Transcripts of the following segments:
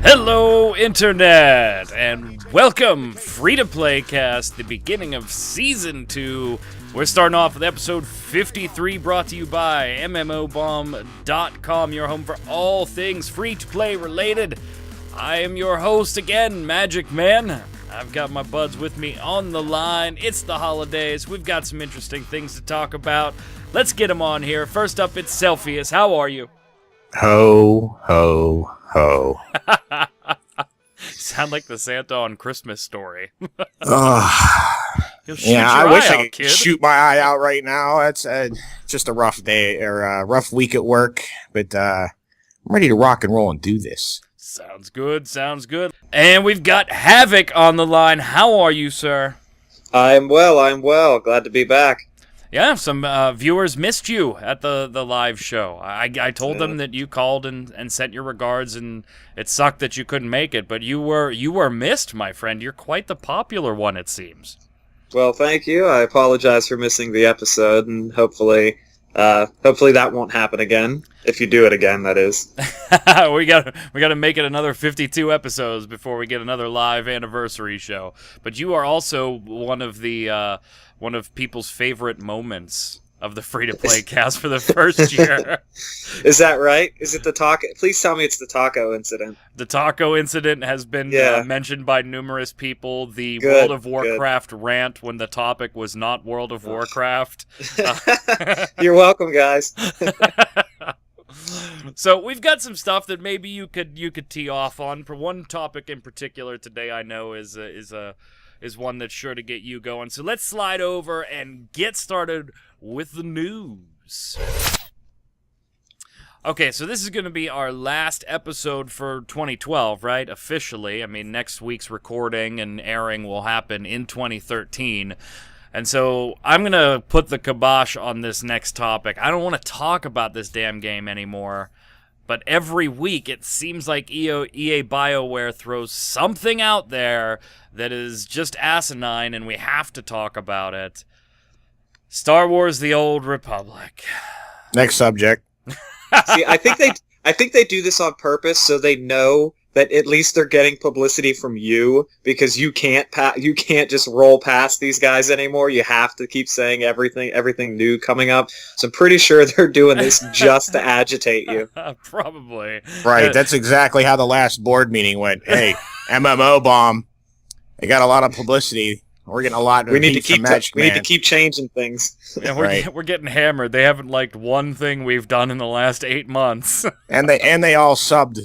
Hello, Internet, and welcome, Free-to-Play Cast, the beginning of Season 2. We're starting off with episode 53, brought to you by MMOBomb.com, your home for all things free-to-play related. I am your host again, Magicman. I've got my buds with me on the line. It's the holidays. We've got some interesting things to talk about. Let's get them on here. First up, it's Celsius. How are you? Ho, ho, ho. Sound like the Santa on Christmas Story. Yeah, I wish I could shoot my eye out right now. It's just a rough day or a rough week at work, but I'm ready to rock and roll and do this. Sounds good, sounds good. And we've got Havoc on the line. How are you, sir? I'm well. Glad to be back. Yeah, some viewers missed you at the live show. I told them that you called and sent your regards, and it sucked that you couldn't make it, but you were missed, my friend. You're quite the popular one, it seems. Well, thank you. I apologize for missing the episode, and hopefully that won't happen again. If you do it again, that is. we gotta make it another 52 episodes before we get another live anniversary show. But you are also one of people's favorite moments of the free-to-play cast for the first year. Is that right? Is it the taco? Please tell me it's the taco incident. The taco incident has been mentioned by numerous people. The Good, World of Warcraft rant when the topic was not World of Warcraft. You're welcome, guys. So we've got some stuff that maybe you could tee off on. For one topic in particular today, I know is one that's sure to get you going. So let's slide over and get started with the news. Okay, so this is going to be our last episode for 2012, right? Officially. I mean, next week's recording and airing will happen in 2013. And so I'm going to put the kibosh on this next topic. I don't want to talk about this damn game anymore. But every week, it seems like EA Bioware throws something out there that is just asinine, and we have to talk about it. Star Wars: The Old Republic. Next subject. See, I think they do this on purpose so they know that at least they're getting publicity from you, because you can't just roll past these guys anymore. You have to keep saying everything new coming up. So I'm pretty sure they're doing this just to agitate you. Probably. Right, that's exactly how the last board meeting went. Hey, MMO bomb. They got a lot of publicity. We're getting a lot of we need to keep changing things. Yeah, we're getting hammered. They haven't liked one thing we've done in the last 8 months. and they all subbed.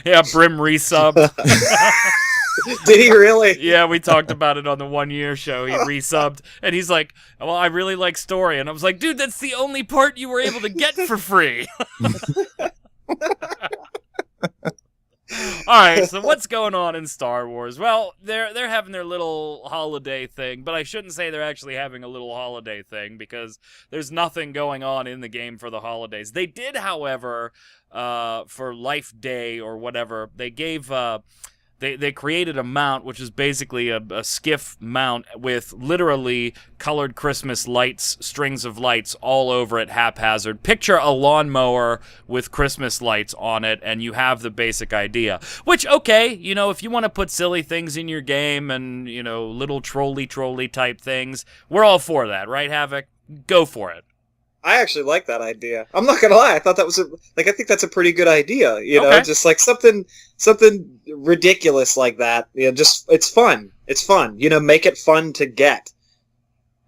Yeah, Brim resubbed. Did he really? Yeah, we talked about it on the 1 year show. He resubbed, and he's like, well, I really like story. And I was like, dude, that's the only part you were able to get for free. All right, so what's going on in Star Wars? Well, they're having their little holiday thing, but I shouldn't say they're actually having a little holiday thing, because there's nothing going on in the game for the holidays. They did, however, for Life Day or whatever, they gave... They created a mount, which is basically a skiff mount with literally colored Christmas lights, strings of lights all over it haphazard. Picture a lawnmower with Christmas lights on it, and you have the basic idea. Which, okay, if you want to put silly things in your game and, little trolley type things, we're all for that, right, Havoc? Go for it. I actually like that idea. I'm not gonna lie. I thought that was I think that's a pretty good idea. Just like something ridiculous like that. Just it's fun. It's fun. Make it fun to get.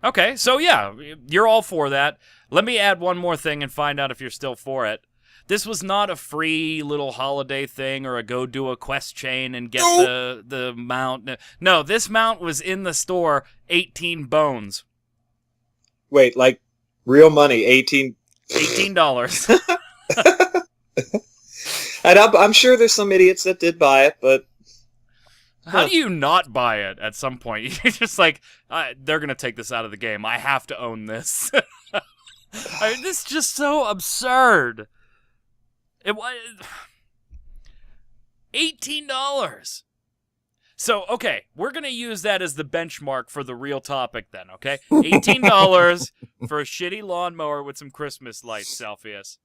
Okay, so yeah, you're all for that. Let me add one more thing and find out if you're still for it. This was not a free little holiday thing or a go do a quest chain and get the mount. No, this mount was in the store, 18 bones. Wait, like real money, $18. And I'm sure there's some idiots that did buy it, but... How do you not buy it at some point? You're just like, they're going to take this out of the game. I have to own this. This is just so absurd. It was... $18. So, okay, we're going to use that as the benchmark for the real topic then, okay? $18 for a shitty lawnmower with some Christmas lights, Celsius.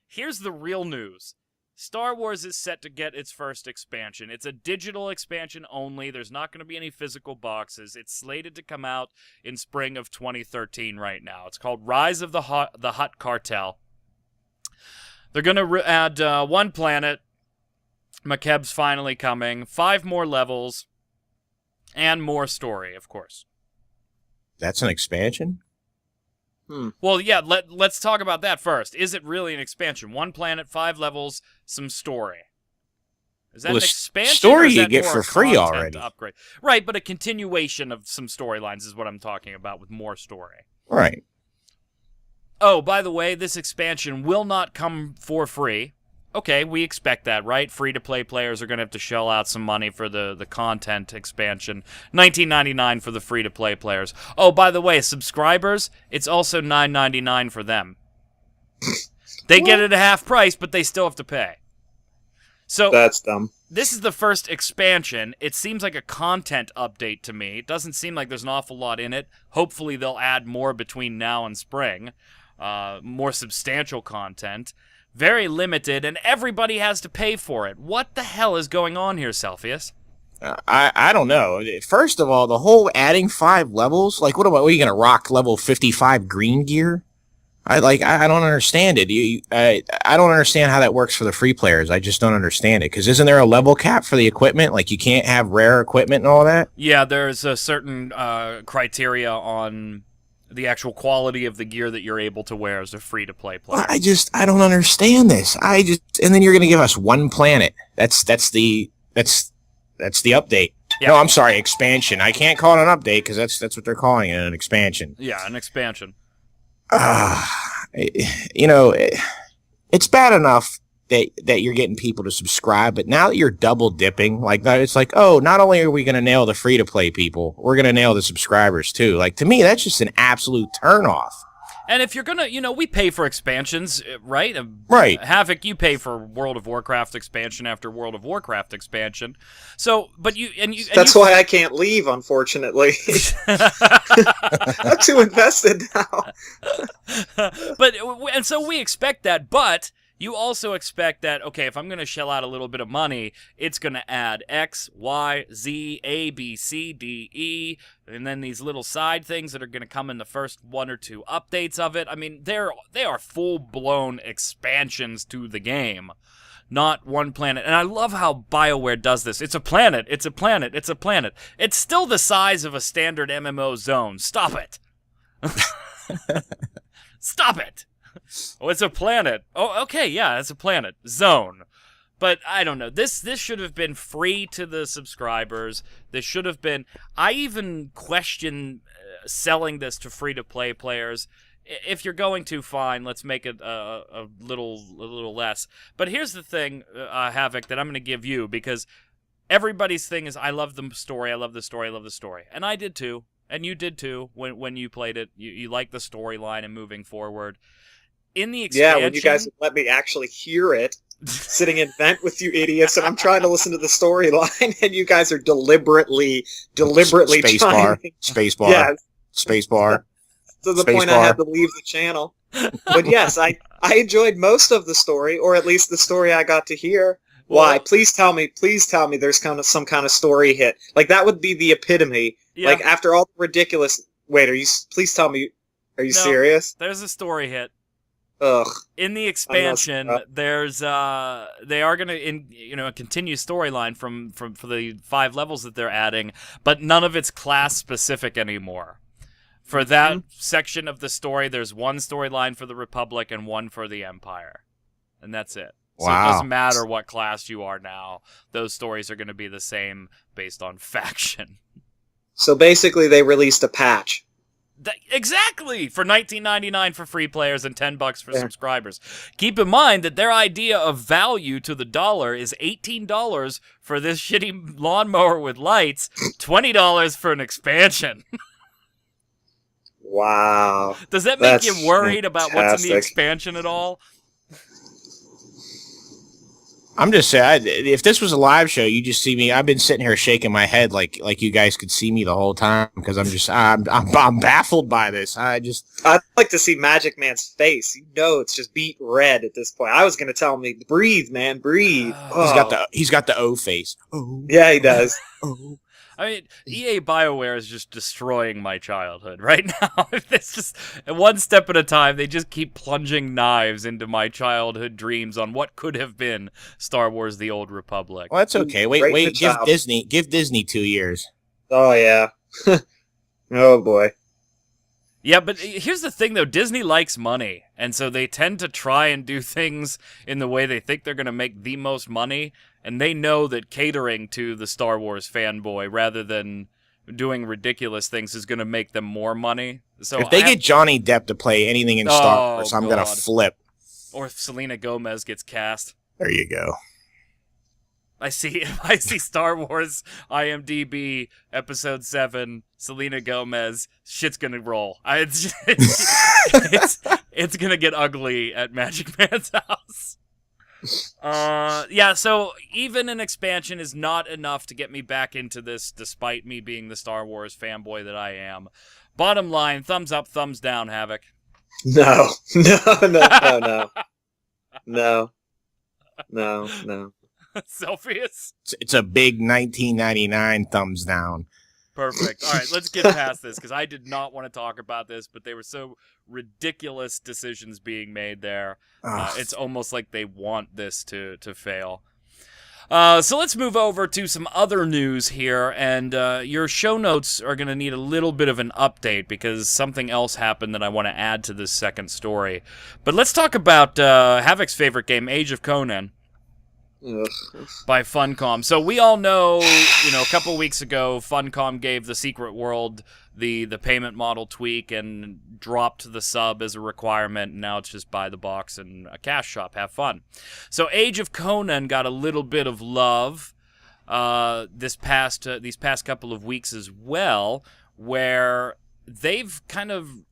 Here's the real news. Star Wars is set to get its first expansion. It's a digital expansion only. There's not going to be any physical boxes. It's slated to come out in spring of 2013 right now. It's called Rise of the Hutt Cartel. They're going to add one planet. Makeb's finally coming. 5 more levels. And more story, of course. That's an expansion? Well, yeah, let's talk about that first. Is it really an expansion? 1 planet, 5 levels, some story. Is that an expansion? Story you get for free already. Upgrade? Right, but a continuation of some storylines is what I'm talking about with more story. Right. Oh, by the way, this expansion will not come for free. Okay, we expect that, right? Free-to-play players are going to have to shell out some money for the content expansion. $19.99 for the free-to-play players. Oh, by the way, subscribers, it's also $9.99 for them. They get it at half price, but they still have to pay. So that's dumb. This is the first expansion. It seems like a content update to me. It doesn't seem like there's an awful lot in it. Hopefully they'll add more between now and spring. More substantial content. Very limited, and everybody has to pay for it. What the hell is going on here, Celsius? I don't know. First of all, the whole adding 5 levels, like, what are you going to rock level 55 green gear? I don't understand it. I don't understand how that works for the free players. I just don't understand it. Because isn't there a level cap for the equipment? Like, you can't have rare equipment and all that? Yeah, there's a certain criteria on the actual quality of the gear that you're able to wear as a free-to-play player. I don't understand this. And then you're going to give us 1 planet. That's the update. Yeah. No, I'm sorry, expansion. I can't call it an update because that's what they're calling it, an expansion. Yeah, an expansion. It's bad enough that you're getting people to subscribe, but now that you're double dipping, like, it's like, oh, not only are we going to nail the free to play people, we're going to nail the subscribers too. Like, to me, that's just an absolute turnoff. And if you're gonna, we pay for expansions, right? Right. Havoc, you pay for World of Warcraft expansion after World of Warcraft expansion. So, but that's why I can't leave, unfortunately. I'm too invested now. And so we expect that, but you also expect that, okay, if I'm going to shell out a little bit of money, it's going to add X, Y, Z, A, B, C, D, E, and then these little side things that are going to come in the first 1 or 2 updates of it. I mean, they are full-blown expansions to the game, not 1 planet. And I love how Bioware does this. It's a planet, it's a planet, it's a planet. It's still the size of a standard MMO zone. Stop it. Stop it. Oh, it's a planet. Oh, okay, yeah, it's a planet. Zone. But I don't know. This should have been free to the subscribers. This should have been... I even question selling this to free-to-play players. If you're going to, fine, let's make it a little less. But here's the thing, Havoc, that I'm going to give you, because everybody's thing is, I love the story, I love the story, I love the story. And I did too. And you did too when you played it. You liked the storyline and moving forward. In the expansion... Yeah, when you guys let me actually hear it, sitting in vent with you idiots, and I'm trying to listen to the storyline, and you guys are deliberately Spacebar. Yeah. Spacebar. To the point I had to leave the channel. But yes, I enjoyed most of the story, or at least the story I got to hear. Why? Please tell me there's kind of some kind of story hit. Like, that would be the epitome. Yeah. Like, after all the ridiculous... Wait, please tell me, are you serious? There's a story hit. Ugh. In the expansion, there's they are going to continue storyline from for the 5 levels that they're adding, but none of it's class specific anymore. For that section of the story, there's 1 storyline for the Republic and 1 for the Empire. And that's it. So wow. It doesn't matter what class you are now. Those stories are going to be the same based on faction. So basically they released a patch. Exactly! For $19.99 for free players and $10 for subscribers. Keep in mind that their idea of value to the dollar is $18 for this shitty lawnmower with lights, $20 for an expansion. Wow. Does that make you worried about what's in the expansion at all? I'm just saying, if this was a live show, you just see me. I've been sitting here shaking my head like you guys could see me the whole time because I'm baffled by this. I'd like to see Magicman's face. It's just beet red at this point. I was gonna tell him, breathe, man, breathe. He's got the O face. Oh, yeah, he does. Oh. I mean, EA Bioware is just destroying my childhood right now. It's just one step at a time. They just keep plunging knives into my childhood dreams on what could have been Star Wars: The Old Republic. Well, that's okay. Wait. Give Disney 2 years. Oh yeah. Oh boy. Yeah, but here's the thing, though. Disney likes money, and so they tend to try and do things in the way they think they're going to make the most money, and they know that catering to the Star Wars fanboy rather than doing ridiculous things is going to make them more money. So if they get Johnny Depp to play anything in Star Wars, I'm going to flip. Or if Selena Gomez gets cast. There you go. I see Star Wars IMDb episode 7, Selena Gomez, shit's gonna roll. It's gonna get ugly at Magicman's house. Yeah, so even an expansion is not enough to get me back into this, despite me being the Star Wars fanboy that I am. Bottom line, thumbs up, thumbs down, Havoc. No. Celsius? It's a big 1999 thumbs down. Perfect. All right, let's get past this, because I did not want to talk about this, but they were so ridiculous decisions being made there. It's almost like they want this to fail. So let's move over to some other news here, and your show notes are going to need a little bit of an update, because something else happened that I want to add to this second story. But let's talk about Havoc's favorite game, Age of Conan. By Funcom. So we all know, a couple weeks ago, Funcom gave the Secret World the payment model tweak and dropped the sub as a requirement. And now it's just buy the box and a cash shop. Have fun. So Age of Conan got a little bit of love these past couple of weeks as well, where they've kind of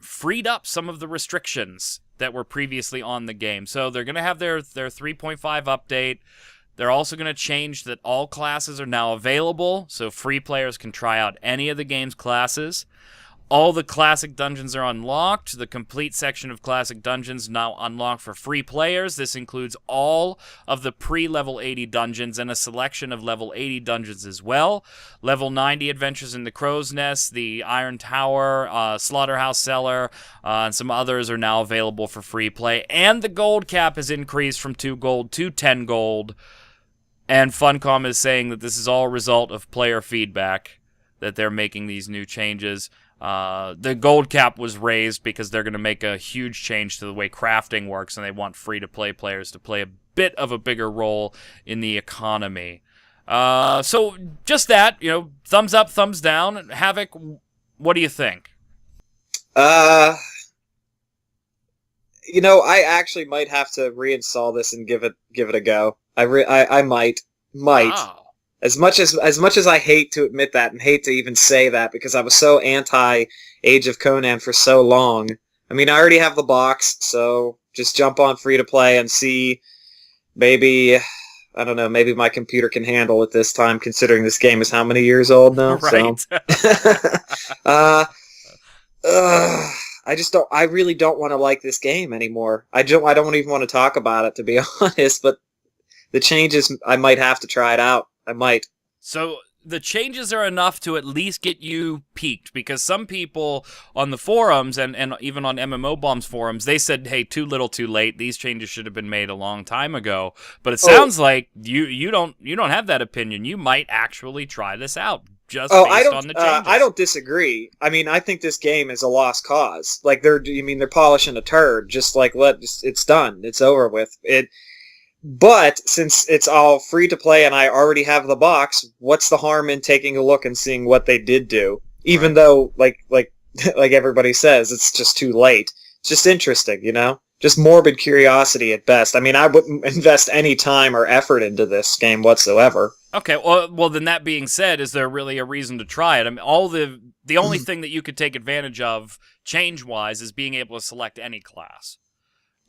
freed up some of the restrictions that were previously on the game. So they're going to have their 3.5 update. They're also going to change that all classes are now available, so free players can try out any of the game's classes. All the classic dungeons are unlocked. The complete section of classic dungeons now unlocked for free players. This includes all of the pre-level 80 dungeons and a selection of level 80 dungeons as well. Level 90 adventures in the Crow's Nest, the Iron Tower, Slaughterhouse Cellar, and some others are now available for free play. And the gold cap has increased from 2 gold to 10 gold. And Funcom is saying that this is all a result of player feedback, that they're making these new changes. The gold cap was raised because they're going to make a huge change to the way crafting works, and they want free-to-play players to play a bit of a bigger role in the economy. So just that, thumbs up, thumbs down. Havoc, what do you think? I actually might have to reinstall this and give it a go. I might. Wow. As much as I hate to admit that and hate to even say that, because I was so anti Age of Conan for so long. I mean, I already have the box, so just jump on free to play and see. Maybe, I don't know, maybe my computer can handle it this time, considering this game is how many years old now? Right. So. I really don't want to like this game anymore. I don't even want to talk about it, to be honest, but the changes, I might have to try it out. I might. So the changes are enough to at least get you peaked, because some people on the forums and even on MMO Bomb's forums, they said, hey, too little too late. These changes should have been made a long time ago. But it sounds like you don't have that opinion. You might actually try this out just based on the changes. I don't disagree. I mean, I think this game is a lost cause. Like they're polishing a turd. Just like it's done. It's over with. But since it's all free to play and I already have the box, what's the harm in taking a look and seeing what they did do? Even though, like everybody says, it's just too late. It's just interesting, Just morbid curiosity at best. I mean, I wouldn't invest any time or effort into this game whatsoever. Okay, well, then that being said, is there really a reason to try it? I mean, the only thing that you could take advantage of change-wise is being able to select any class.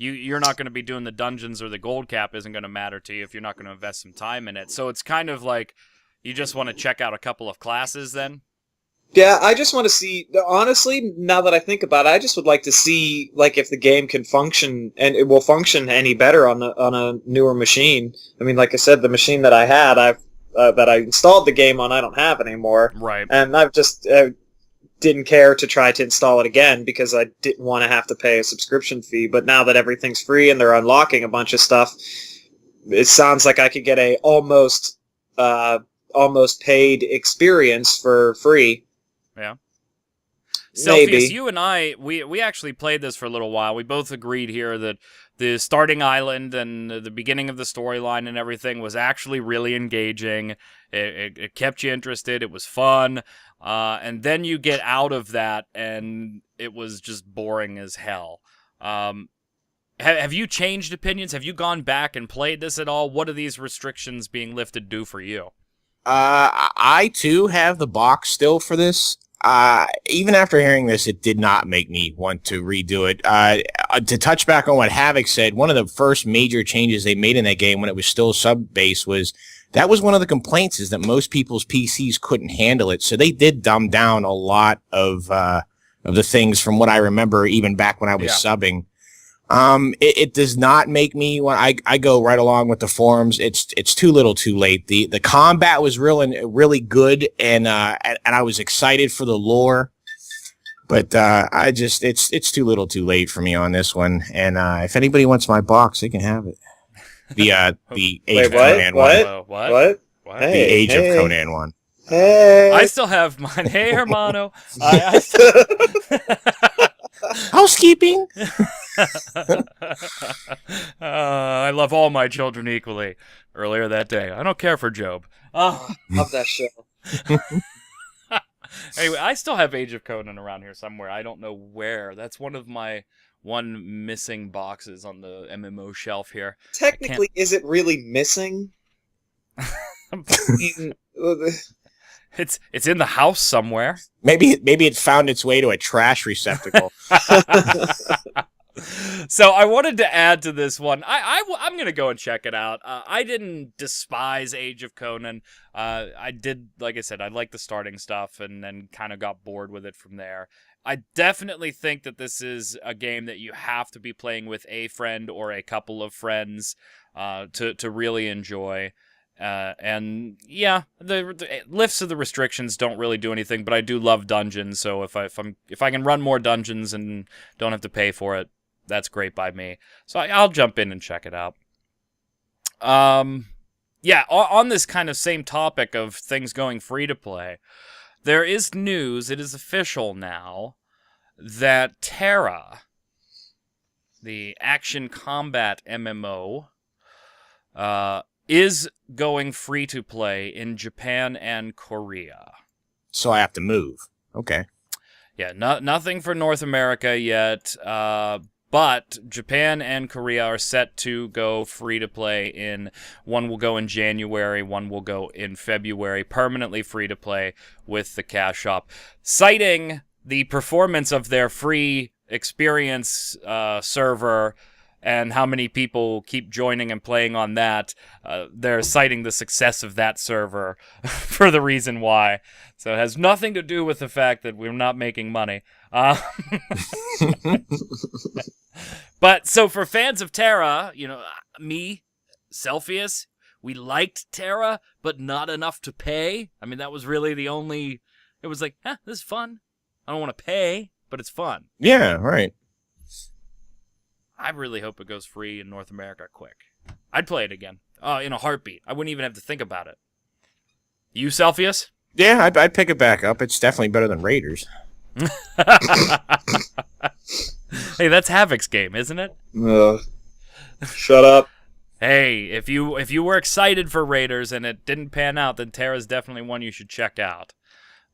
you're not going to be doing the dungeons, or the gold cap isn't going to matter to you if you're not going to invest some time in it. So it's kind of like you just want to check out a couple of classes then. Yeah, I just want to see, honestly, now that I think about it, I just would like to see, like, if the game can function, and it will function any better on a newer machine. I mean, like I said, the machine that I had, that I installed the game on, I don't have anymore. Right. And I've just didn't care to try to install it again because I didn't want to have to pay a subscription fee. But now that everything's free and they're unlocking a bunch of stuff, it sounds like I could get a almost paid experience for free. Yeah. Maybe. Celsius, you and I, we actually played this for a little while. We both agreed here that the starting island and the beginning of the storyline and everything was actually really engaging. It kept you interested. It was fun. And then you get out of that, and it was just boring as hell. Have you changed opinions? Have you gone back and played this at all? What do these restrictions being lifted do for you? I too have the box still for this. Even after hearing this, it did not make me want to redo it. To touch back on what Havoc said, one of the first major changes they made in that game when it was still sub-based was that was one of the complaints, is that most people's PCs couldn't handle it. So they did dumb down a lot of the things from what I remember even back when I was subbing. It does not make me want. I go right along with the forums. It's too little, too late. The combat was really good, and I was excited for the lore, but it's too little, too late for me on this one. And if anybody wants my box, they can have it. The Age of Conan one. What? The Age of Conan one. Hey. I still have mine. Hey, hermano. Housekeeping. I love all my children equally. Earlier that day, I don't care for Job. Love that show. Anyway, I still have Age of Conan around here somewhere. I don't know where. That's one of my missing boxes on the MMO shelf here. Technically, is it really missing? It's in the house somewhere. Maybe it found its way to a trash receptacle. So I wanted to add to this one. I'm going to go and check it out. I didn't despise Age of Conan. I did, like I said, I liked the starting stuff and then kind of got bored with it from there. I definitely think that this is a game that you have to be playing with a friend or a couple of friends to really enjoy. And yeah, the lifts of the restrictions don't really do anything, but I do love dungeons. So if I can run more dungeons and don't have to pay for it, that's great by me. So I'll jump in and check it out. Yeah, on this kind of same topic of things going free to play, there is news. It is official now that Tera, the action combat MMO, is going free to play in Japan and Korea. So I have to move. Okay. Yeah, nothing for North America yet, but Japan and Korea are set to go free to play one will go in January, one will go in February, permanently free to play with the cash shop. Citing the performance of their free experience server and how many people keep joining and playing on that, they're citing the success of that server for the reason why. So it has nothing to do with the fact that we're not making money. But so for fans of Tera, me, Celsius, we liked Tera, but not enough to pay. I mean, that was really it was like, this is fun. I don't want to pay, but it's fun. Yeah, right. I really hope it goes free in North America quick. I'd play it again. In a heartbeat. I wouldn't even have to think about it. You, Celsius? Yeah, I'd pick it back up. It's definitely better than Raiders. Hey, that's Havoc's game, isn't it? Shut up. Hey, if you were excited for Raiders and it didn't pan out, then Tera's definitely one you should check out.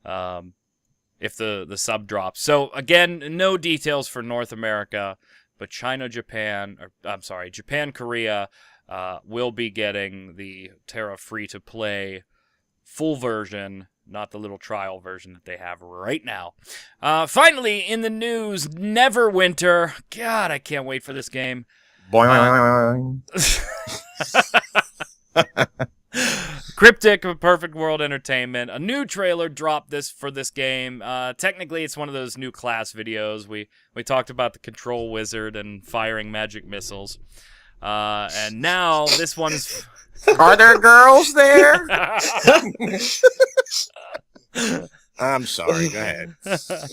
If the sub drops. So again, no details for North America, but Japan, Korea will be getting the Tera free to play full version not the little trial version that they have right now. Finally, in the news, Neverwinter. God, I can't wait for this game. Boing. Cryptic of Perfect World Entertainment. A new trailer dropped for this game. Technically, it's one of those new class videos. We talked about the control wizard and firing magic missiles. And now this one's... Are there girls there? I'm sorry, go ahead.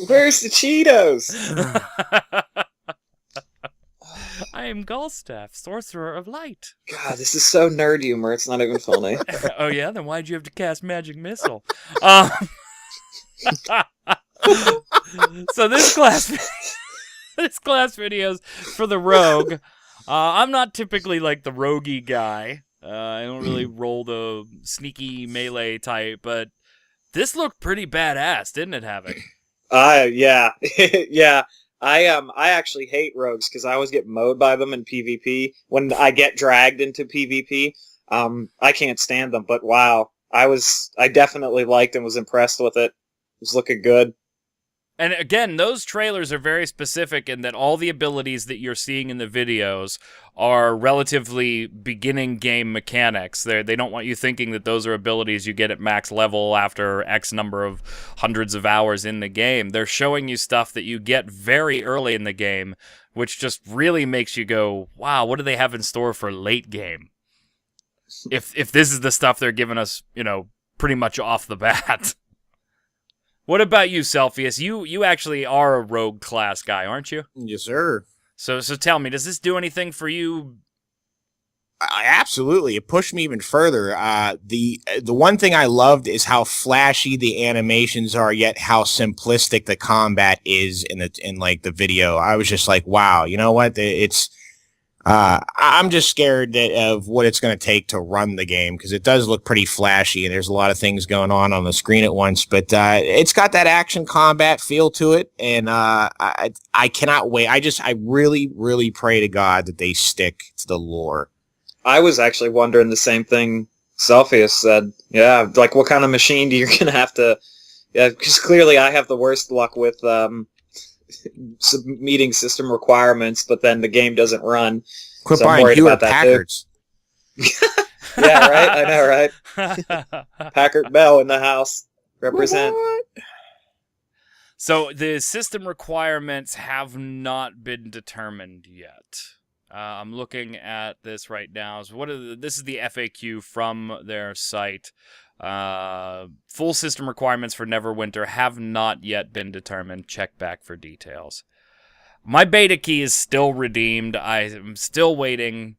Where's the Cheetos? I am Gulstaff, Sorcerer of Light. God, this is so nerd humor. It's not even funny. Oh yeah, then why'd you have to cast Magic Missile? So this class video's for the rogue. I'm not typically like the roguey guy. I don't really roll the sneaky melee type, but this looked pretty badass, didn't it, Havoc? Yeah. Yeah. I actually hate rogues because I always get mowed by them in PvP. When I get dragged into PvP, I can't stand them. But wow, I definitely liked and was impressed with it. It was looking good. And again, those trailers are very specific in that all the abilities that you're seeing in the videos are relatively beginning game mechanics. They don't want you thinking that those are abilities you get at max level after X number of hundreds of hours in the game. They're showing you stuff that you get very early in the game, which just really makes you go, wow, what do they have in store for late game? If this is the stuff they're giving us, pretty much off the bat. What about you, Celsius? You actually are a rogue class guy, aren't you? Yes, sir. So tell me, does this do anything for you? Absolutely. It pushed me even further. The one thing I loved is how flashy the animations are, yet how simplistic the combat is in the video. I was just like, wow, you know what? I'm just scared of what it's going to take to run the game, because it does look pretty flashy and there's a lot of things going on the screen at once. But it's got that action combat feel to it, and I cannot wait. I really, really pray to God that they stick to the lore. I was actually wondering the same thing Celsius said. Yeah, like what kind of machine do you going to have to... Yeah, because clearly I have the worst luck with meeting system requirements, but then the game doesn't run. Quit so buying Hewlett Packards. Yeah, right? I know, right? Packard Bell in the house. Represent. What? So the system requirements have not been determined yet. I'm looking at this right now. So this is the FAQ from their site. Full system requirements for Neverwinter have not yet been determined. Check back for details. My beta key is still redeemed. I am still waiting,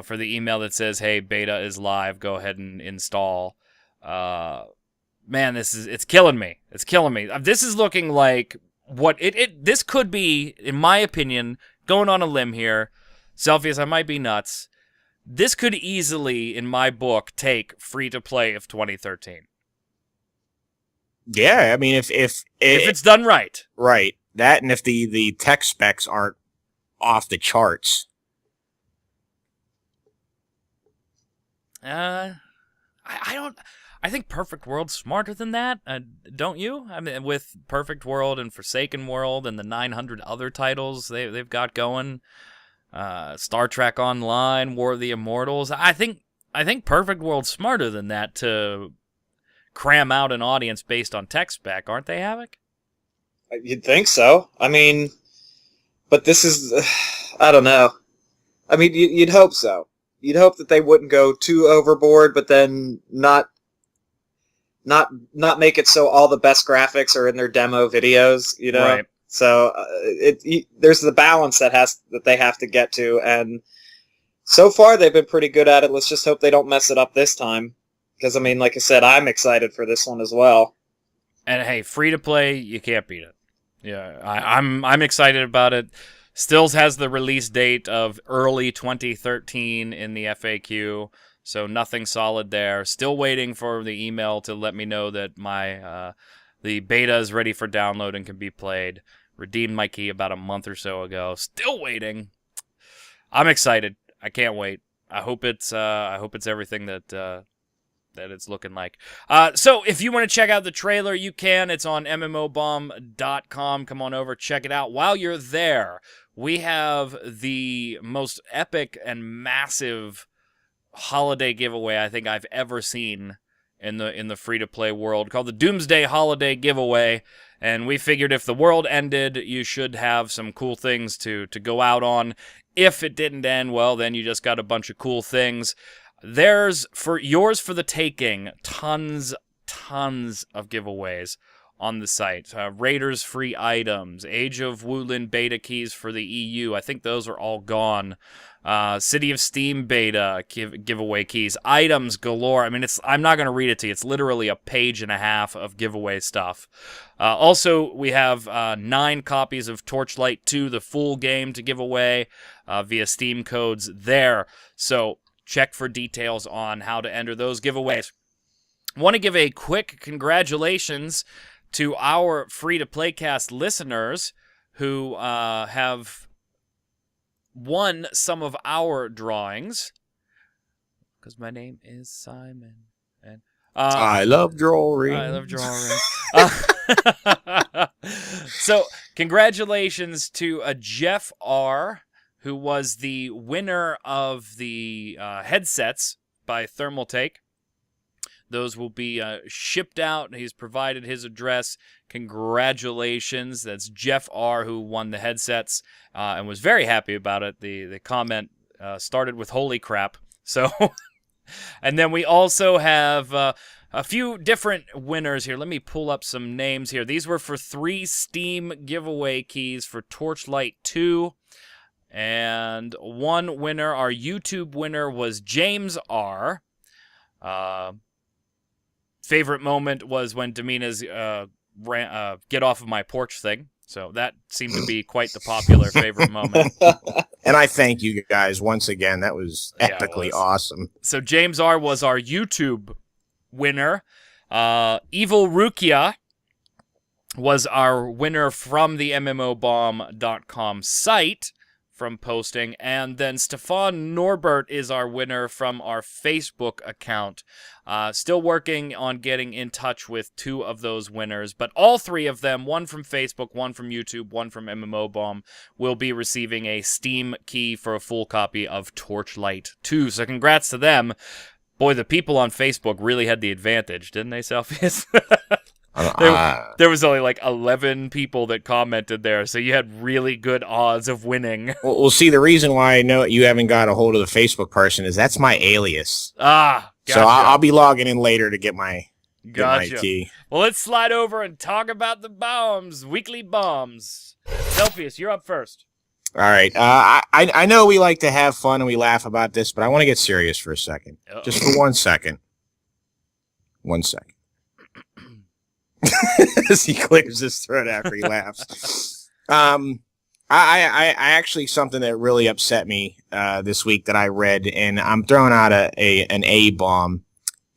for the email that says, "Hey, beta is live. Go ahead and install." Man, it's killing me. It's killing me. This is looking like what this could be, in my opinion, going on a limb here. Celsius, I might be nuts. This could easily, in my book, take free-to-play of 2013. Yeah, I mean, if it's done right. Right. That, and if the tech specs aren't off the charts. I think Perfect World's smarter than that, don't you? I mean, with Perfect World and Forsaken World and the 900 other titles they've got going... Star Trek Online, War of the Immortals. I think Perfect World's smarter than that to cram out an audience based on tech spec, aren't they, Havoc? You'd think so. I mean, but this is, I don't know. I mean, you'd hope so. You'd hope that they wouldn't go too overboard, but then not make it so all the best graphics are in their demo videos, Right. So there's the balance that they have to get to, and so far they've been pretty good at it. Let's just hope they don't mess it up this time, because I mean, like I said, I'm excited for this one as well. And hey, free to play, you can't beat it. Yeah, I'm excited about it. Stills has the release date of early 2013 in the FAQ, so nothing solid there. Still waiting for the email to let me know that my the beta is ready for download and can be played. Redeemed my key about a month or so ago. Still waiting. I'm excited. I can't wait. I hope it's everything that that it's looking like. So if you want to check out the trailer, you can. It's on mmobomb.com. Come on over, check it out. While you're there, we have the most epic and massive holiday giveaway I think I've ever seen in the free-to-play world, called the Doomsday Holiday Giveaway. And we figured if the world ended, you should have some cool things to go out on. If it didn't end, well, then you just got a bunch of cool things. There's for yours for the taking. Tons of giveaways on the site. Raiders free items, Age of Conan beta keys for the EU. I think those are all gone. City of Steam beta giveaway keys, items galore. I mean, I'm not going to read it to you. It's literally a page and a half of giveaway stuff. Also, we have 9 copies of Torchlight 2, the full game, to give away via Steam codes there. So check for details on how to enter those giveaways. I want to give a quick congratulations to our free-to-play cast listeners who have won some of our drawings. Because my name is Simon. And I love drawing. I love drawing. So, congratulations to Jeff R., who was the winner of the headsets by Thermal Take. Those will be shipped out. He's provided his address. Congratulations. That's Jeff R., who won the headsets and was very happy about it. The comment started with "holy crap." So, and then we also have a few different winners here. Let me pull up some names here. These were for 3 Steam giveaway keys for Torchlight 2. And one winner, our YouTube winner, was James R. Favorite moment was when Domina's get off of my porch thing. So that seemed to be quite the popular favorite moment. And I thank you guys once again. That was epically awesome. So James R. was our YouTube winner. Evil Rukia was our winner from the mmobomb.com site from posting. And then Stefan Norbert is our winner from our Facebook account. Still working on getting in touch with 2 of those winners, but all 3 of them, one from Facebook, one from YouTube, one from MMOBomb, will be receiving a Steam key for a full copy of Torchlight 2. So congrats to them. Boy, the people on Facebook really had the advantage, didn't they, Selfies? There was only like 11 people that commented there, so you had really good odds of winning. Well, see, the reason why I know you haven't got a hold of the Facebook person is that's my alias. Gotcha. So I'll be logging in later to get my key. Well, let's slide over and talk about the bombs, weekly bombs. Selfius, you're up first. All right. I know we like to have fun and we laugh about this, but I want to get serious for a second. Uh-oh. Just for 1 second. 1 second. As he clears his throat after he laughs. I actually, something that really upset me this week that I read, and I'm throwing out an A bomb,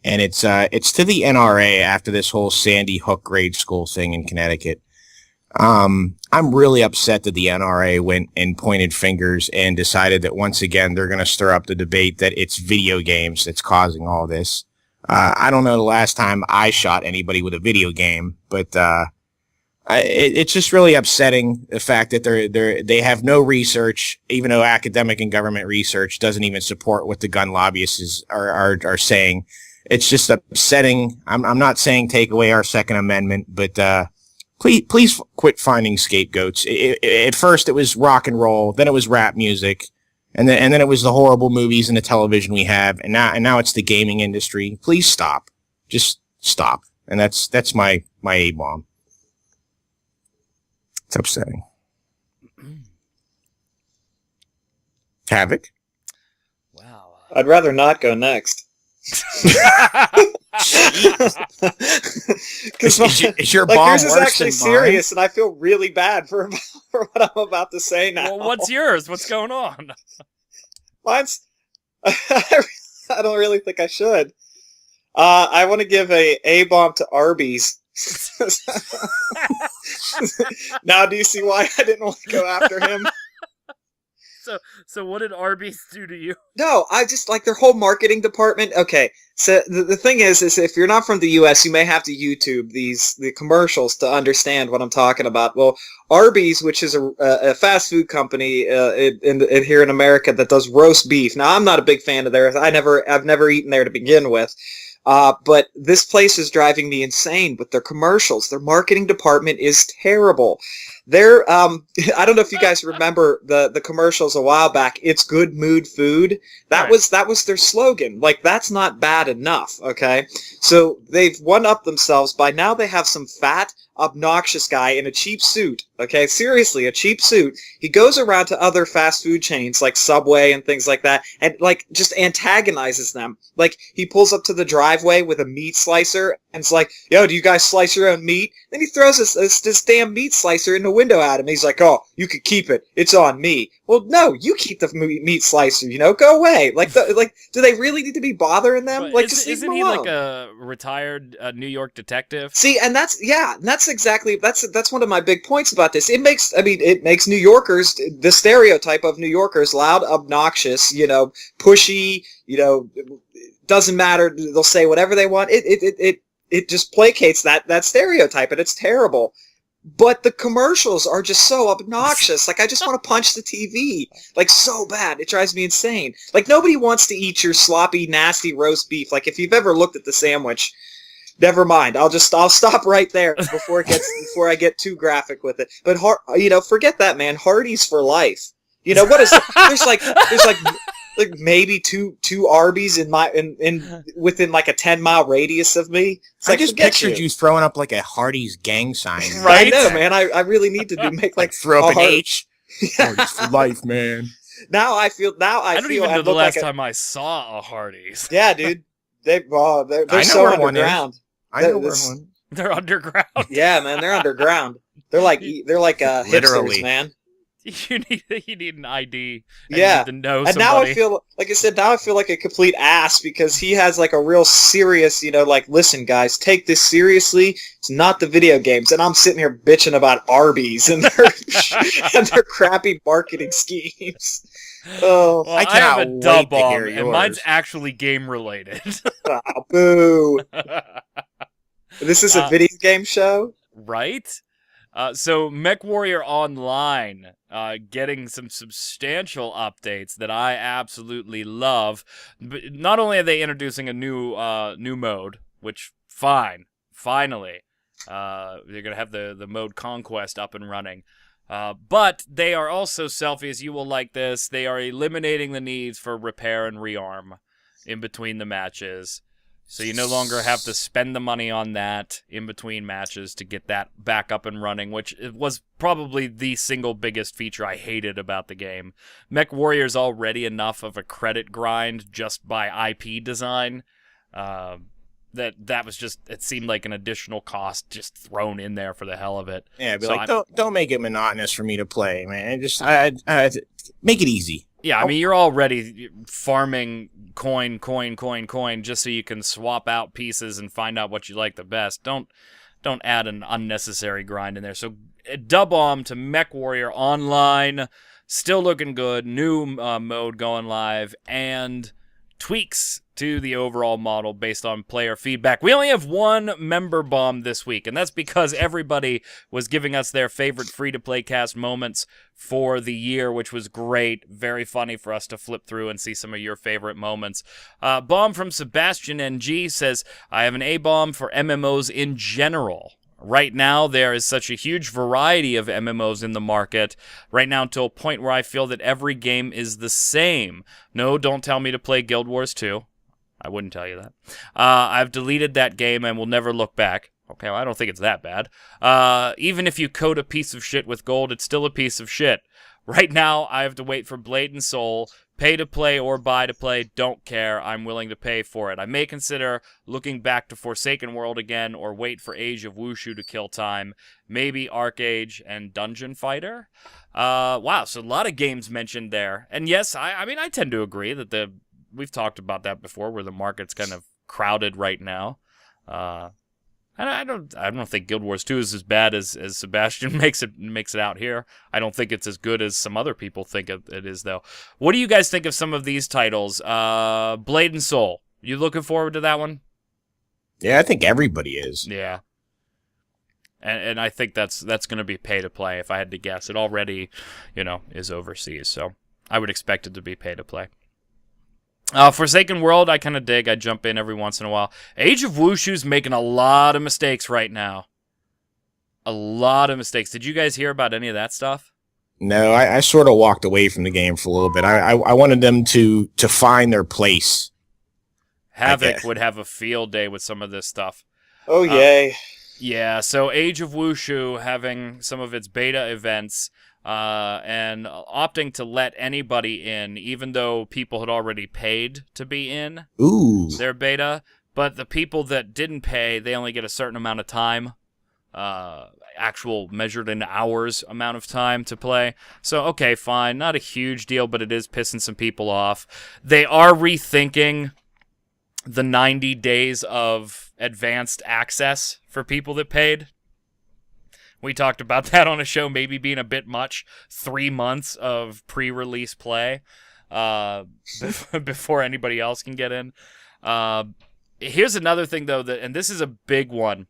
and it's to the NRA after this whole Sandy Hook grade school thing in Connecticut. I'm really upset that the NRA went and pointed fingers and decided that once again they're going to stir up the debate that it's video games that's causing all this. I don't know the last time I shot anybody with a video game, but it's just really upsetting the fact that they have no research, even though academic and government research doesn't even support what the gun lobbyists are saying. It's just upsetting. I'm not saying take away our Second Amendment, but please quit finding scapegoats. At first it was rock and roll, then it was rap music. And then it was the horrible movies and the television we have, and now it's the gaming industry. Please stop. Just stop. And that's my A-bomb. It's upsetting. Havoc? Wow. I'd rather not go next. Is your bomb yours is worse actually than serious, and I feel really bad for what I'm about to say now. Well, what's yours? What's going on? Mine's. I don't really think I should. I want to give a bomb to Arby's. Now, do you see why I didn't want to go after him? So what did Arby's do to you? No, I just like their whole marketing department. Okay, so the thing is if you're not from the U.S., you may have to YouTube the commercials to understand what I'm talking about. Well, Arby's, which is a fast food company in here in America that does roast beef. Now, I'm not a big fan of theirs. I've never eaten there to begin with. But this place is driving me insane with their commercials. Their marketing department is terrible. I don't know if you guys remember the commercials a while back. It's good mood food. That was their slogan. Like, that's not bad enough. Okay. So they've one-upped themselves by now they have some fat, obnoxious guy in a cheap suit. Okay. Seriously, a cheap suit. He goes around to other fast food chains like Subway and things like that and like just antagonizes them. Like, he pulls up to the driveway with a meat slicer and it's like, yo, do you guys slice your own meat? Then he throws this damn meat slicer in the window at him. He's like, oh, you could keep it. It's on me. Well, no, you keep the meat slicer, go away. Like, do they really need to be bothering them? But like, just leave isn't them he alone. like a retired New York detective? See, and that's exactly one of my big points about this. It makes New Yorkers, the stereotype of New Yorkers, loud, obnoxious, pushy, doesn't matter, they'll say whatever they want. It just placates that stereotype, and it's terrible. But the commercials are just so obnoxious. Like, I just want to punch the TV. Like, so bad. It drives me insane. Like, nobody wants to eat your sloppy, nasty roast beef. Like, if you've ever looked at the sandwich, never mind. I'll stop right there before I get too graphic with it. But forget that, man. Hardee's for life. What is it? There's like maybe two Arby's in within like a 10-mile radius of me. It's I like, just forget pictured you throwing up like a Hardee's gang sign. Right? I know, man. I really need to make like throw up a an H. Hardee's for life, man. I don't even know the last like time I saw a Hardee's. Yeah, dude. They're I know so where one is. underground. I know where one. They're underground. Yeah, man, they're underground. They're like Literally. hipsters, man. You need an ID. And Yeah. you need to know And somebody. now I feel, like I said, like a complete ass because he has like a real serious, like, listen, guys, take this seriously. It's not the video games. And I'm sitting here bitching about Arby's and their crappy marketing schemes. Oh, Well, I I have a cannot dub wait to bomb, hear and mine's yours. actually game related. boo. This is a video game show? Right? So MechWarrior Online getting some substantial updates that I absolutely love. But not only are they introducing a new mode, which finally, they're gonna have the mode Conquest up and running. But they are also, Selfies, you will like this, they are eliminating the needs for repair and rearm in between the matches. So you no longer have to spend the money on that in between matches to get that back up and running, which was probably the single biggest feature I hated about the game. MechWarrior's already enough of a credit grind just by IP design. That was just, it seemed like an additional cost just thrown in there for the hell of it. Yeah, but So don't make it monotonous for me to play, man. Just I make it easy. Yeah, I mean, you're already farming coin just so you can swap out pieces and find out what you like the best. Don't add an unnecessary grind in there. So dub bomb to MechWarrior Online, still looking good. New mode going live and tweaks to the overall model based on player feedback. We only have one member bomb this week, and that's because everybody was giving us their favorite free-to-play cast moments for the year, which was great. Very funny for us to flip through and see some of your favorite moments. Bomb from Sebastian NG says, I have an A-bomb for MMOs in general. Right now, there is such a huge variety of MMOs in the market. Right now, to a point where I feel that every game is the same. No, don't tell me to play Guild Wars 2. I wouldn't tell you that. I've deleted that game and will never look back. Okay, well, I don't think it's that bad. Even if you coat a piece of shit with gold, it's still a piece of shit. Right now, I have to wait for Blade and Soul. Pay to play or buy to play, don't care. I'm willing to pay for it. I may consider looking back to Forsaken World again or wait for Age of Wushu to kill time. Maybe Arcade and Dungeon Fighter. Wow, so a lot of games mentioned there. And yes, I mean, I tend to agree that we've talked about that before, where the market's kind of crowded right now. I And I don't think Guild Wars 2 is as bad as Sebastian makes it out here. I don't think it's as good as some other people think it is, though. What do you guys think of some of these titles? Blade and Soul. You looking forward to that one? Yeah, I think everybody is. Yeah. And I think that's going to be pay to play if I had to guess. It already, is overseas, so I would expect it to be pay to play. Forsaken World, I kind of dig. I jump in every once in a while. Age of Wushu's making a lot of mistakes right now. A lot of mistakes. Did you guys hear about any of that stuff? No, I sort of walked away from the game for a little bit. I wanted them to find their place. Havoc would have a field day with some of this stuff. Oh, yay. Yeah, so Age of Wushu having some of its beta events and opting to let anybody in, even though people had already paid to be in their beta. But the people that didn't pay, they only get a certain amount of time, actual measured in hours amount of time to play. So, okay, fine, not a huge deal, but it is pissing some people off. They are rethinking the 90 days of advanced access for people that paid. We talked about that on a show maybe being a bit much. 3 months of pre-release play before anybody else can get in. Here's another thing, though, and this is a big one.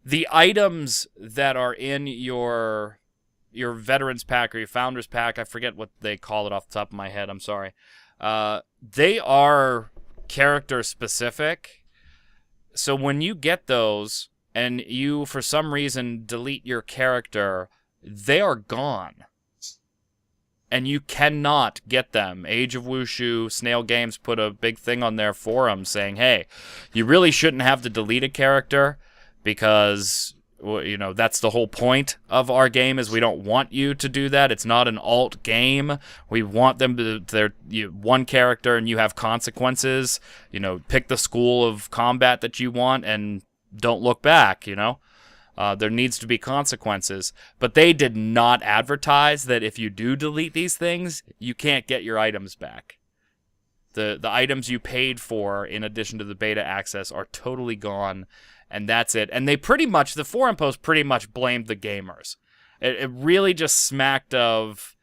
The items that are in your Veterans Pack or your Founders Pack, I forget what they call it off the top of my head, I'm sorry. They are character specific. So when you get those and you for some reason delete your character, they are gone. And you cannot get them. Age of Wushu, Snail Games put a big thing on their forum saying, hey, you really shouldn't have to delete a character because that's the whole point of our game is we don't want you to do that. It's not an alt game. We want them to, they're one character and you have consequences. Pick the school of combat that you want and don't look back, There needs to be consequences. But they did not advertise that if you do delete these things, you can't get your items back. The items you paid for in addition to the beta access are totally gone. And that's it. And they the forum post pretty much blamed the gamers. It really just smacked of,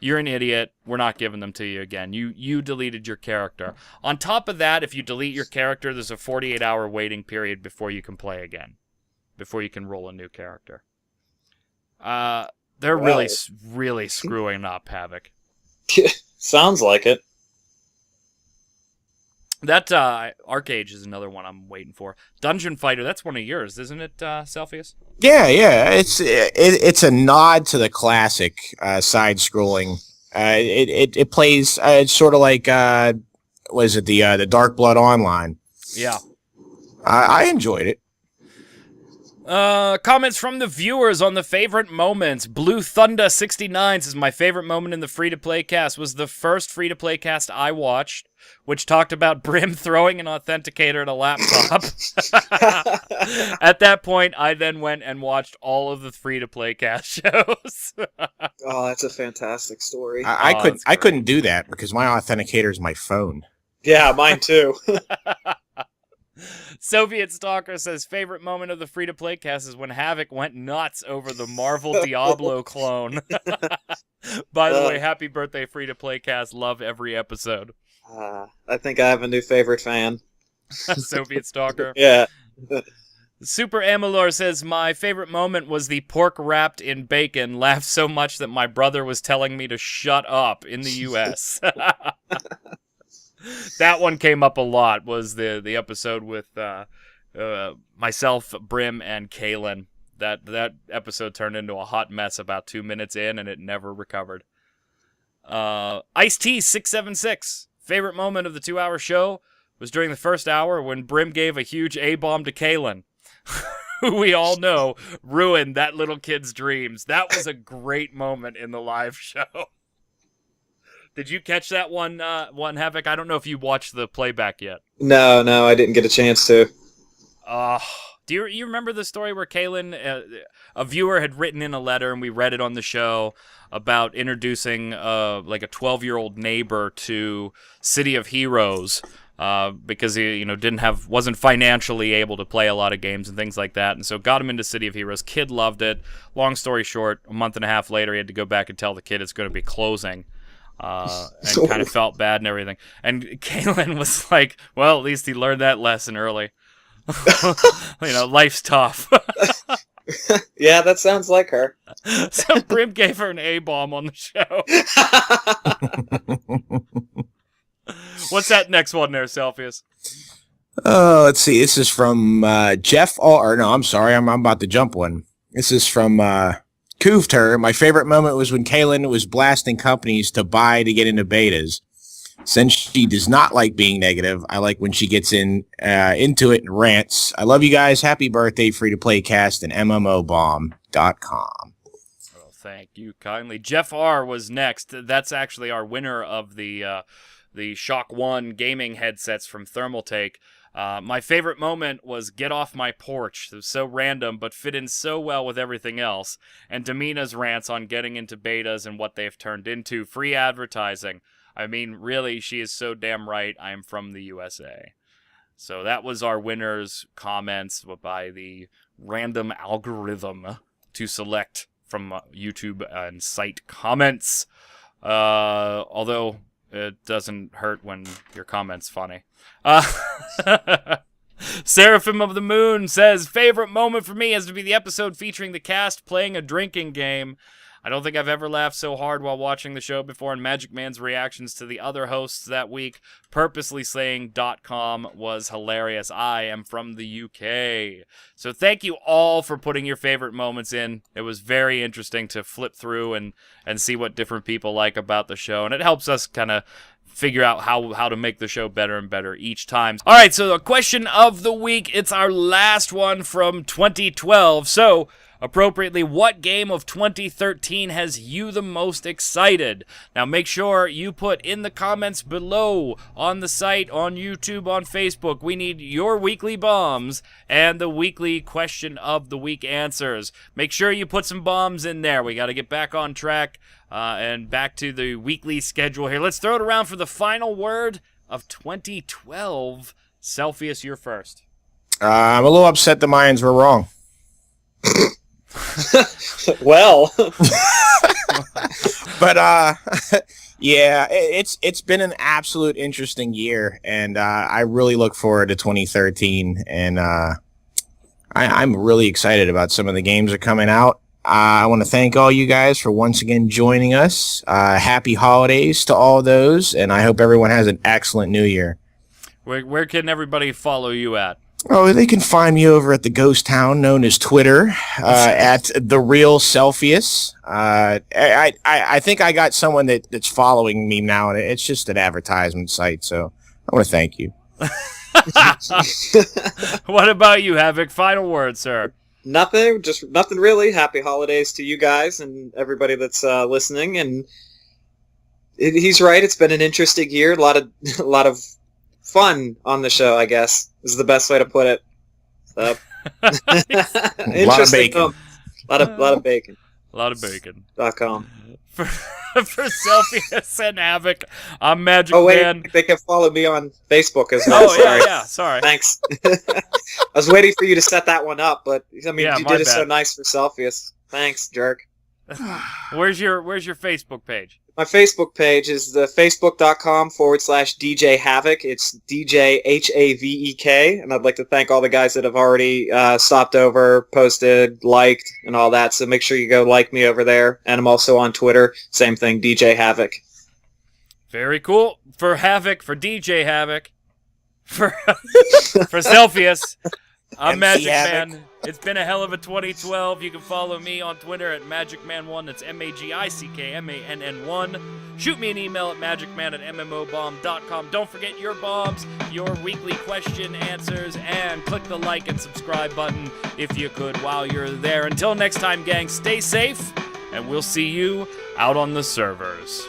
you're an idiot, we're not giving them to you again. You deleted your character. On top of that, if you delete your character, there's a 48-hour waiting period before you can play again. Before you can roll a new character. They're really screwing up, Havoc. Sounds like it. That Arcage is another one I'm waiting for. Dungeon Fighter, that's one of yours, isn't it, Celsius? Yeah. It's a nod to the classic side-scrolling. It plays. It's sort of like the Dark Blood Online. Yeah, I enjoyed it. Comments from the viewers on the favorite moments. Blue Thunder 69 says, my favorite moment in the free-to-play cast was the first free-to-play cast I watched, which talked about Brim throwing an authenticator at a laptop. At that point, I then went and watched all of the free-to-play cast shows. Oh, that's a fantastic story. I couldn't do that because my authenticator is my phone. Yeah, mine too. Soviet Stalker says, favorite moment of the free-to-play cast is when Havoc went nuts over the Marvel Diablo clone. By the way, happy birthday, free-to-play cast. Love every episode. I think I have a new favorite fan. Soviet Stalker. Yeah. Super Amalur says, my favorite moment was the pork wrapped in bacon. Laughed so much that my brother was telling me to shut up in the U.S. That one came up a lot, was the episode with myself, Brim, and Kalen. That episode turned into a hot mess about 2 minutes in, and it never recovered. Ice-T 676. Favorite moment of the 2-hour show was during the first hour when Brim gave a huge A-bomb to Kalen, who we all know ruined that little kid's dreams. That was a great moment in the live show. Did you catch that one, Havoc? I don't know if you watched the playback yet. No, I didn't get a chance to. Do you remember the story where Kalen, a viewer had written in a letter, and we read it on the show, about introducing like a 12-year-old neighbor to City of Heroes because he wasn't financially able to play a lot of games and things like that, and so got him into City of Heroes. Kid loved it. Long story short, a month and a half later, he had to go back and tell the kid it's going to be closing. And kind of felt bad and everything. And Kaylin was like, well, at least he learned that lesson early. Life's tough. Yeah, that sounds like her. So Brim gave her an A-bomb on the show. What's that next one there, Celsius? Let's see. This is from Jeff. I'm sorry. I'm about to jump one. This is from Koovter. My favorite moment was when Kaylin was blasting companies to buy to get into betas. Since she does not like being negative, I like when she gets into it and rants. I love you guys. Happy birthday, free to play cast and mmobomb.com. Well, thank you kindly. Jeff R was next. That's actually our winner of the Shock 1 gaming headsets from Thermaltake. My favorite moment was get off my porch. It was so random, but fit in so well with everything else. And Damina's rants on getting into betas and what they've turned into. Free advertising. I mean, really, she is so damn right. I am from the USA. So that was our winner's comments by the random algorithm to select from YouTube and site comments. Although it doesn't hurt when your comment's funny. Seraphim of the Moon says, favorite moment for me has to be the episode featuring the cast playing a drinking game. I don't think I've ever laughed so hard while watching the show before, and Magicman's reactions to the other hosts that week, purposely saying .com, was hilarious. I am from the UK. So thank you all for putting your favorite moments in. It was very interesting to flip through and see what different people like about the show, and it helps us kind of figure out how to make the show better and better each time. All right, so the question of the week, it's our last one from 2012. So, appropriately, what game of 2013 has you the most excited? Now, make sure you put in the comments below on the site, on YouTube, on Facebook. We need your weekly bombs and the weekly question of the week answers. Make sure you put some bombs in there. We got to get back on track and back to the weekly schedule here. Let's throw it around for the final word of 2012. Celsius, you're first. I'm a little upset the Mayans were wrong. Well, but yeah, it's been an absolute interesting year, and I really look forward to 2013, and I'm really excited about some of the games that are coming out. I want to thank all you guys for once again joining us. Happy holidays to all those, and I hope everyone has an excellent new year. Where can everybody follow you at? Oh, they can find me over at the ghost town known as Twitter, at the real Celsius. I think I got someone that's following me now, and it's just an advertisement site, so I want to thank you. What about you, Havoc? Final word, sir. nothing really. Happy holidays to you guys and everybody that's listening. And he's right. It's been an interesting year. A lot of fun on the show, I guess, is the best way to put it. So, A lot of bacon. A lot of bacon. A lot of bacon. .com. For Celsius and Havoc, I'm Magic Oh, wait, Man. they can follow me on Facebook as well. Oh, sorry. Thanks. I was waiting for you to set that one up, but I mean, Yeah, you my did it bad. so nice for Celsius. Thanks, jerk. Where's your Facebook page? My Facebook page is the facebook.com/DJ Havoc. It's DJ HAVEK, and I'd like to thank all the guys that have already stopped over, posted, liked, and all that. So make sure you go like me over there. And I'm also on Twitter. Same thing, DJ Havoc. Very cool. For Havoc, for DJ Havoc, for Celsius, I'm MC Magic Havoc. Man. It's been a hell of a 2012. You can follow me on Twitter at MagicMan1. That's MAGICKMANN1. Shoot me an email at magicman@mmobomb.com. Don't forget your bombs, your weekly question answers, and click the like and subscribe button if you could while you're there. Until next time, gang, stay safe, and we'll see you out on the servers.